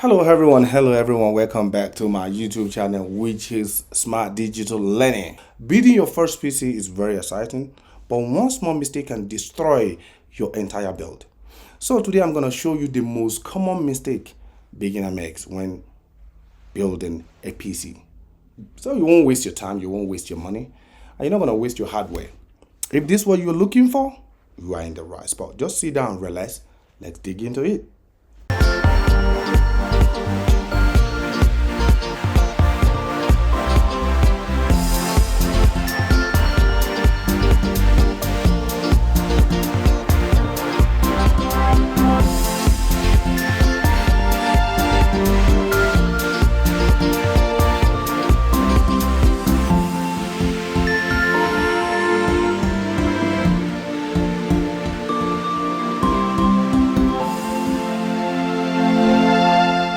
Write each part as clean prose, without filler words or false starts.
Hello everyone, welcome back to my YouTube channel, which is Smart Digital Learning. Building your first PC is very exciting, but one small mistake can destroy your entire build. So today I'm going to show you the most common mistake beginner makes when building a PC. So you won't waste your time, you won't waste your money, and you're not going to waste your hardware. If this is what you're looking for, you are in the right spot. Just sit down and relax. Let's dig into it.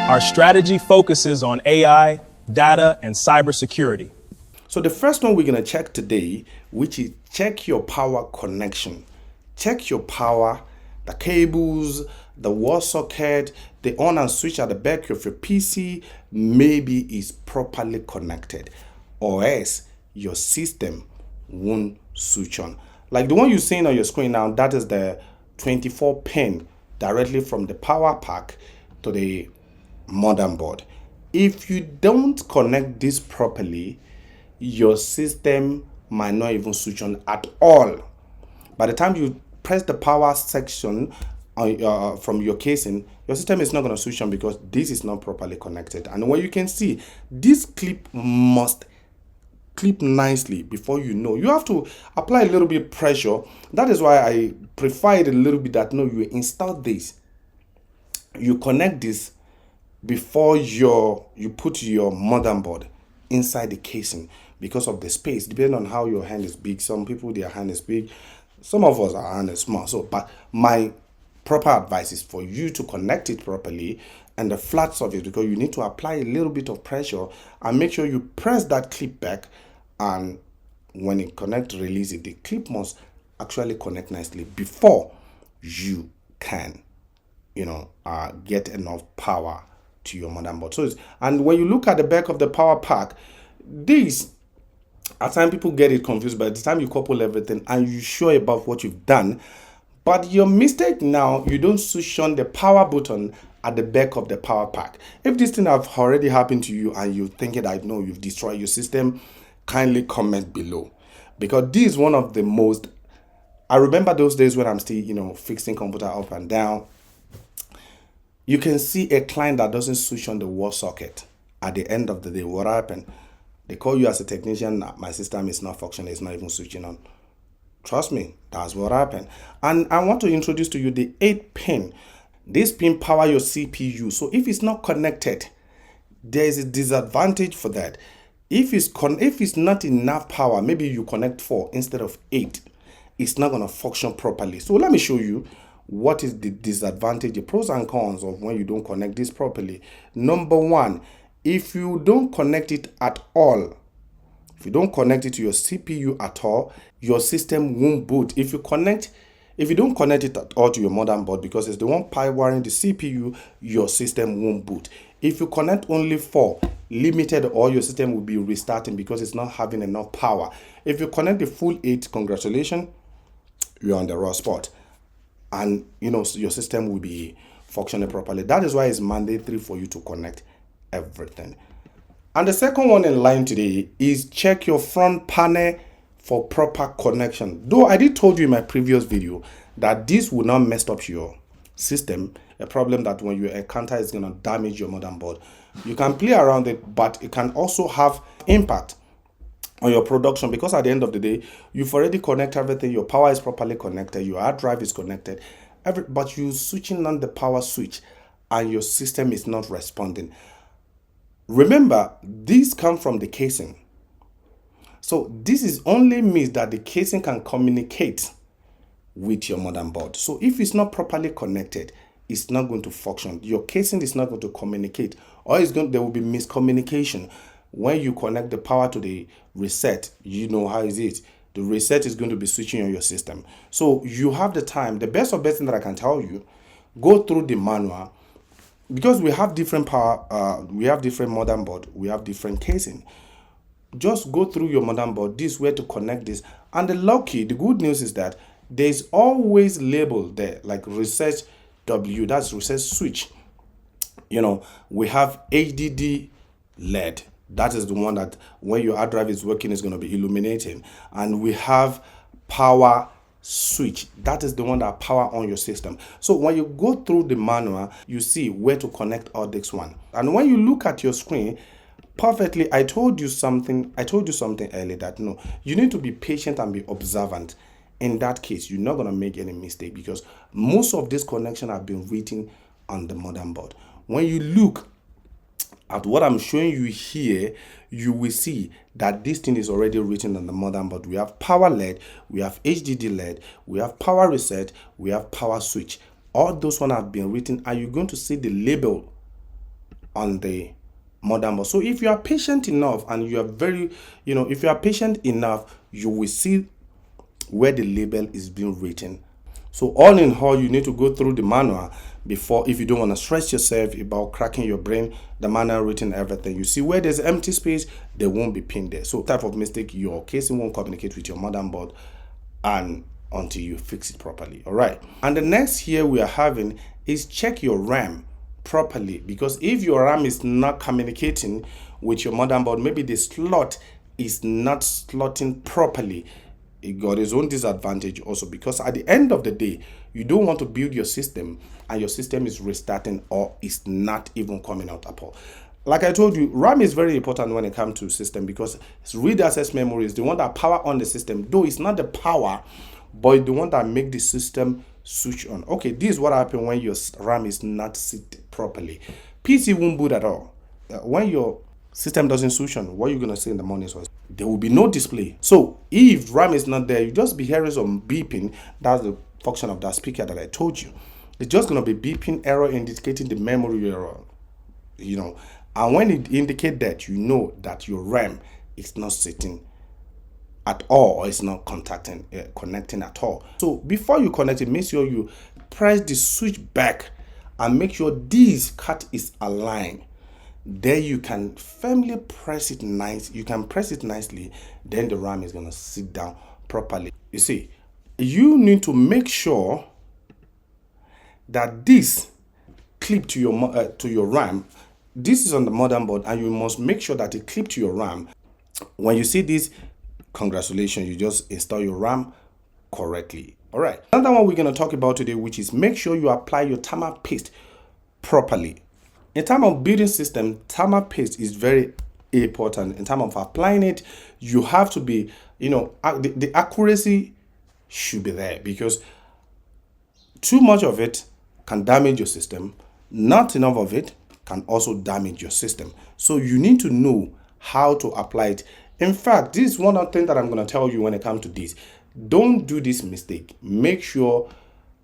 Our strategy focuses on AI, data, and cybersecurity. So the first one we're going to check today, which is check your power connection. Check your power, the cables, the wall socket, the on and switch at the back of your PC maybe is properly connected, or else your system won't switch on. Like the one you're seeing on your screen now, that is the 24 pin directly from the power pack to the motherboard. If you don't connect this properly, your system might not even switch on at all. By the time you press the power section from your casing, your system is not going to switch on because this is not properly connected. And when you can see, this clip must clip nicely before you have to apply a little bit of pressure. That is why I prefer it a little bit that you install this, you connect this before you put your motherboard inside the casing, because of the space, depending on how your hand is big. Some people, their hand is big, some of us, our hand is small. So but my proper advice is for you to connect it properly and the flat surface, because you need to apply a little bit of pressure and make sure you press that clip back, and when it connects, release it. The clip must actually connect nicely before you can get enough power to your motherboard. So and when you look at the back of the power pack, this at times people get it confused. By the time you couple everything and you're sure about what you've done, but your mistake now, you don't switch on the power button at the back of the power pack. If this thing have already happened to you and you think that you've destroyed your system, kindly comment below, because this is one of the most, I remember those days when I'm still fixing computer up and down. You can see a client that doesn't switch on the wall socket. At the end of the day, what happened? They call you as a technician, my system is not functioning, it's not even switching on. Trust me, that's what happened. And I want to introduce to you the 8 pin. This pin power your CPU. So if it's not connected, there is a disadvantage for that. If it's not enough power, maybe you connect 4 instead of 8, it's not going to function properly. So let me show you what is the disadvantage, the pros and cons of when you don't connect this properly. Number one, if you don't connect it at all, if you don't connect it to your CPU at all, your system won't boot. If you don't connect it at all to your motherboard, because it's the one powering the CPU, your system won't boot. If you connect only 4, limited, or your system will be restarting because it's not having enough power. If you connect the full 8, congratulations, you're on the raw spot, and your system will be functioning properly. That is why it's mandatory for you to connect everything. And the second one in line today is check your front panel for proper connection. Though I did told you in my previous video that this will not mess up your system, a problem that when you encounter is going to damage your motherboard. You can play around it, but it can also have impact on your production, because at the end of the day, you've already connected everything, your power is properly connected, your hard drive is connected, but you're switching on the power switch and your system is not responding. Remember, these come from the casing. So this is only means that the casing can communicate with your motherboard. So if it's not properly connected, it's not going to function. Your casing is not going to communicate, or there will be miscommunication. When you connect the power to the reset, how is it? The reset is going to be switching on your system. So you have the time. The best thing that I can tell you, go through the manual, because we have different power, we have different motherboard, we have different casing. Just go through your motherboard, this where to connect this. And the good news is that there's always label there, like research W, that's research switch. We have HDD LED. That is the one that when your hard drive is working is going to be illuminating. And we have power switch. That is the one that power on your system. So when you go through the manual, you see where to connect all this one. And when you look at your screen, perfectly, I told you something earlier that no, you need to be patient and be observant. In that case, you're not going to make any mistake because most of this connection have been written on the motherboard. When you look at what I'm showing you here, you will see that this thing is already written on the motherboard. We have power LED, we have HDD LED, we have power reset, we have power switch. All those one have been written, and you're going to see the label on the motherboard. So if you are patient enough and you are if you are patient enough, you will see where the label is being written. So all in all, you need to go through the manual before, if you don't want to stress yourself about cracking your brain. The manual written everything. You see where there's empty space, there won't be pin there. So type of mistake, your casing won't communicate with your motherboard and until you fix it properly. All right. And the next here we are having is check your RAM properly, because if your RAM is not communicating with your motherboard, maybe the slot is not slotting properly, it got its own disadvantage also, because at the end of the day, you don't want to build your system and your system is restarting or is not even coming out at all. Like I told you, RAM is very important when it comes to system, because it's read access memory is the one that power on the system, though it's not the power, but the one that make the system switch on. Okay, this is what happens when your RAM is not set properly. PC won't boot at all. When your system doesn't switch on, what you're going to see in the morning was there will be no display. So if RAM is not there, you just be hearing some beeping. That's the function of that speaker that I told you. It's just going to be beeping error indicating the memory error, and when it indicates that, you know that your RAM is not sitting at all, or it's not connecting at all. So before you connect it, make sure you press the switch back and make sure this cut is aligned. There you can firmly press it nice. You can press it nicely. Then the RAM is going to sit down properly. You see, you need to make sure that this clip to your RAM, this is on the motherboard, and you must make sure that it clip to your RAM. When you see this, congratulations, you just install your RAM correctly. All right. Another one we're going to talk about today, which is make sure you apply your thermal paste properly. In terms of building system, thermal paste is very important. In terms of applying it, you have to be, the accuracy should be there, because too much of it can damage your system. Not enough of it can also damage your system. So you need to know how to apply it. In fact, this is one of the things that I'm going to tell you when it comes to this. Don't do this mistake. Make sure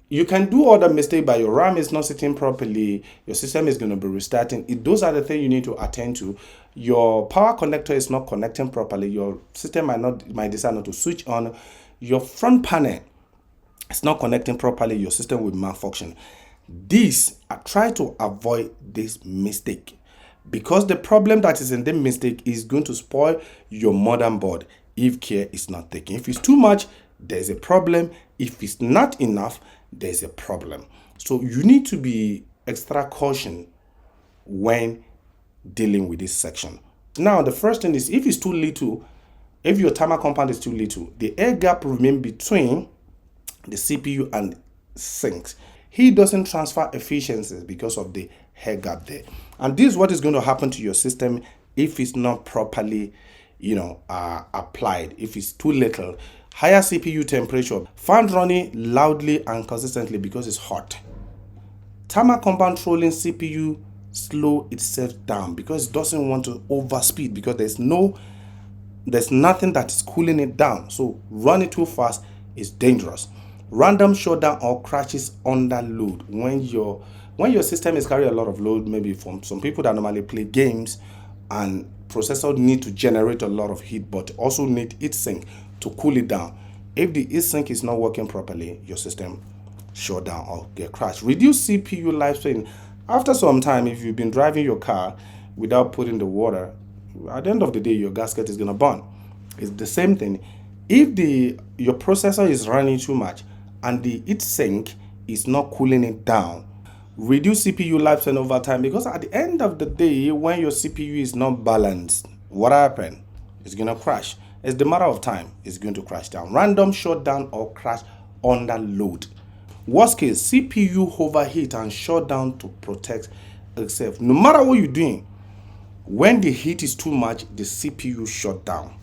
you can do other mistakes, but your RAM is not sitting properly. Your system is going to be restarting. Those are the things you need to attend to. Your power connector is not connecting properly. Your system might decide not to switch on. Your front panel is not connecting properly. Your system will malfunction. I try to avoid this mistake, because the problem that is in the mistake is going to spoil your motherboard if care is not taken. If it's too much, there's a problem. If it's not enough, there's a problem. So you need to be extra caution when dealing with this section. Now, the first thing is, if it's too little, if your thermal compound is too little, the air gap remains between the CPU and sinks. Heat doesn't transfer efficiencies because of the air gap there. And this is what is going to happen to your system if it's not properly, applied. If it's too little, higher CPU temperature, fan running loudly and consistently because it's hot. Thermal compound trolling CPU slow itself down because it doesn't want to overspeed, because there's nothing that is cooling it down. So running too fast is dangerous. Random shutdown or crashes under load. When your system is carrying a lot of load, maybe from some people that normally play games, and processor need to generate a lot of heat, but also need heat sink to cool it down. If the heat sink is not working properly, your system shut down or get crashed. Reduce CPU lifespan After some time, if you've been driving your car without putting the water, at the end of the day, your gasket is going to burn. It's the same thing. If your processor is running too much and the heat sink is not cooling it down, reduce CPU lifespan over time, because at the end of the day, when your CPU is not balanced, what happens? It's going to crash. It's the matter of time. It's going to crash down. Random shutdown or crash under load. Worst case, CPU overheat and shut down to protect itself. No matter what you're doing, when the heat is too much, the CPU shut down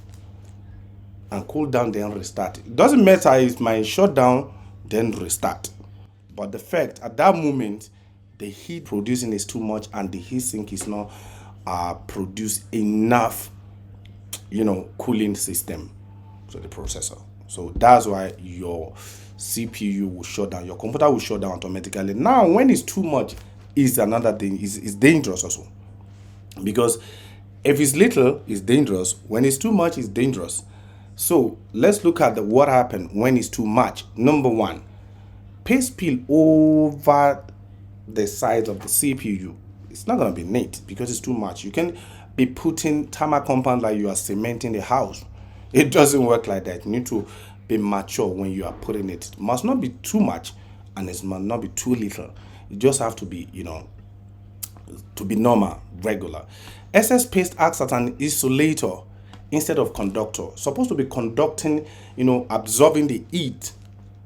and cool down, then restart. It doesn't matter if my shut down, then restart. But the fact at that moment, the heat producing is too much and the heat sink is not produce enough, cooling system to the processor. So that's why your CPU will shut down. Your computer will shut down automatically. Now, when it's too much, is another thing. It's dangerous also. Because if it's little, it's dangerous. When it's too much, it's dangerous. So let's look at what happened when it's too much. Number one, paste spill over the sides of the CPU. It's not going to be neat because it's too much. You can be putting thermal compound like you are cementing the house. It doesn't work like that. You need to be mature when you are putting it. It must not be too much and it must not be too little. You just have to be, to be normal, regular. Excess paste acts as an insulator instead of conductor. Supposed to be conducting, absorbing the heat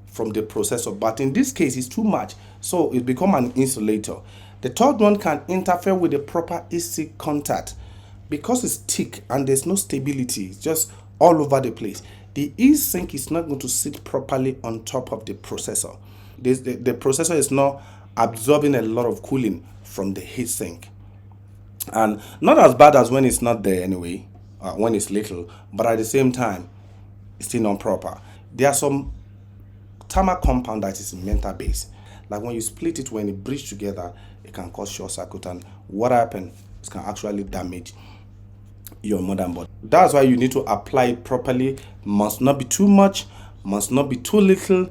from the processor, but in this case it's too much, so it become an insulator. The third one can interfere with the proper AC contact because it's thick and there's no stability. It's just all over the place. The heat sink is not going to sit properly on top of the processor. The processor is not absorbing a lot of cooling from the heat sink, and not as bad as when it's not there anyway, when it's little, but at the same time it's still not proper. There are some thermal compound that is mental based, like when you split it, when it breach together, it can cause short circuit, and what happens, it can actually damage your motherboard. That's why you need to apply it properly. Must not be too much, must not be too little,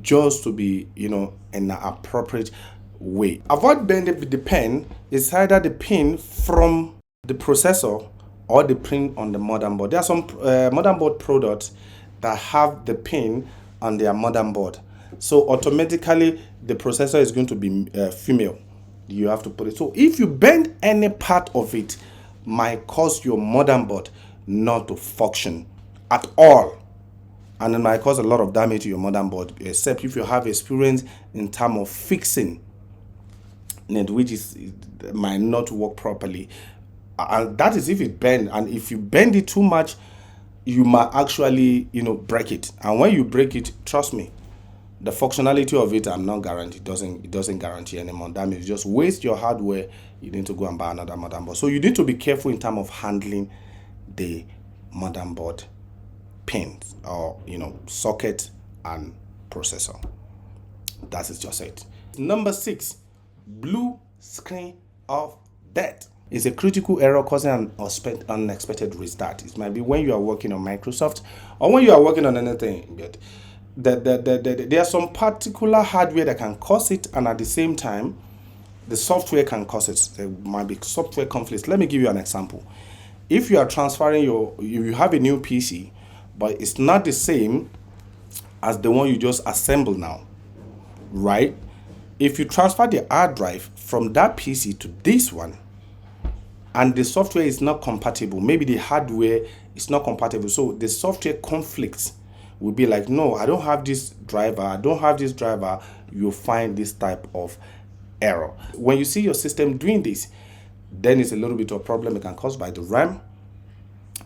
just to be in an appropriate way. Avoid bending the pen. It's either the pin from the processor or the pin on the motherboard. There are some motherboard products that have the pin on their motherboard, so automatically the processor is going to be female. You have to put it. So if you bend any part of it, might cause your motherboard not to function at all, and it might cause a lot of damage to your motherboard, except if you have experience in terms of fixing it, which might not work properly. And that is if it bend, and if you bend it too much, you might actually break it. And when you break it, trust me, the functionality of it, I'm not guaranteed. It doesn't guarantee anymore. That means just waste your hardware. You need to go and buy another motherboard. So you need to be careful in terms of handling the motherboard pins, or socket and processor. That is just it. Number 6, blue screen of death. It's a critical error causing an unexpected restart. It might be when you are working on Microsoft or when you are working on anything, but there are some particular hardware that can cause it, and at the same time the software can cause it. There might be software conflicts. Let me give you an example. If you are transferring you have a new PC, but it's not the same as the one you just assembled now, right? If you transfer the hard drive from that PC to this one, and the software is not compatible, maybe the hardware is not compatible, so the software conflicts will be like, no, I don't have this driver, you'll find this type of error. When you see your system doing this, then it's a little bit of a problem. It can cause by the RAM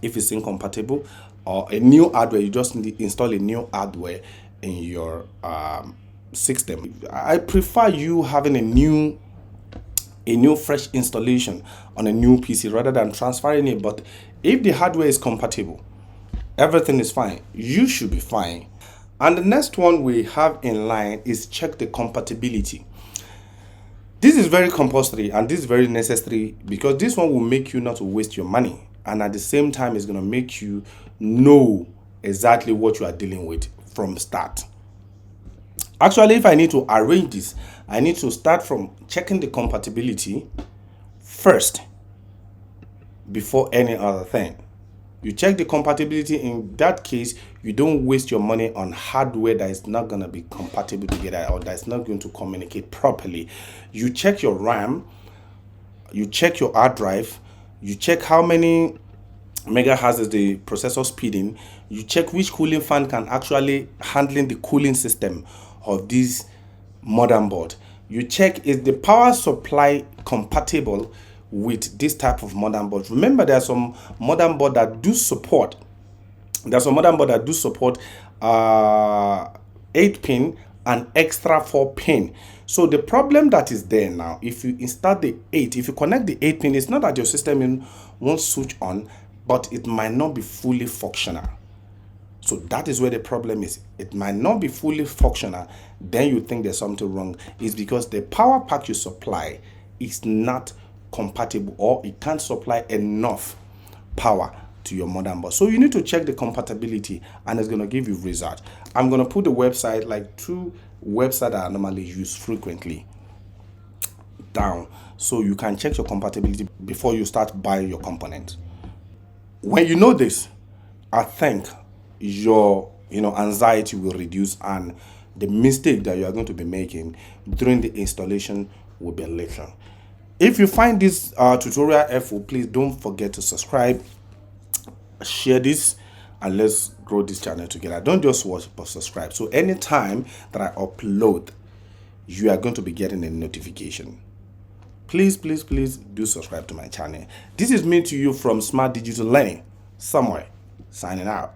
if it's incompatible, or a new hardware. You just need to install a new hardware in your system. I prefer you having a new fresh installation on a new PC rather than transferring it. But if the hardware is compatible, everything is fine, you should be fine. And the next one we have in line is check the compatibility. This is very compulsory and this is very necessary, because this one will make you not to waste your money, and at the same time it's going to make you know exactly what you are dealing with from start. Actually, if I need to arrange this, I need to start from checking the compatibility first before any other thing. You check the compatibility. In that case, you don't waste your money on hardware that is not going to be compatible together or that's not going to communicate properly. You check your RAM, you check your hard drive, you check how many megahertz is the processor speeding, you check which cooling fan can actually handling the cooling system of this motherboard. You check is the power supply compatible with this type of motherboard. Remember, there are some motherboard that do support. There's some motherboard that do support 8 pin and extra 4 pin. So the problem that is there now, if you install the 8, if you connect the 8 pin, it's not that your system won't switch on, but it might not be fully functional. So that is where the problem is. It might not be fully functional. Then you think there's something wrong. It's because the power pack you supply is not compatible, or it can't supply enough power to your motherboard. So you need to check the compatibility, and it's going to give you result. I'm going to put the website, like 2 websites that I normally use frequently, down, so you can check your compatibility before you start buying your components. When you know this, I think your anxiety will reduce, and the mistake that you are going to be making during the installation will be little. If you find this tutorial helpful, please don't forget to subscribe, share this, and let's grow this channel together. Don't just watch, but subscribe. So anytime that I upload, you are going to be getting a notification. Please, please, please do subscribe to my channel. This is me to you from Smart Digital Learning, somewhere, signing out.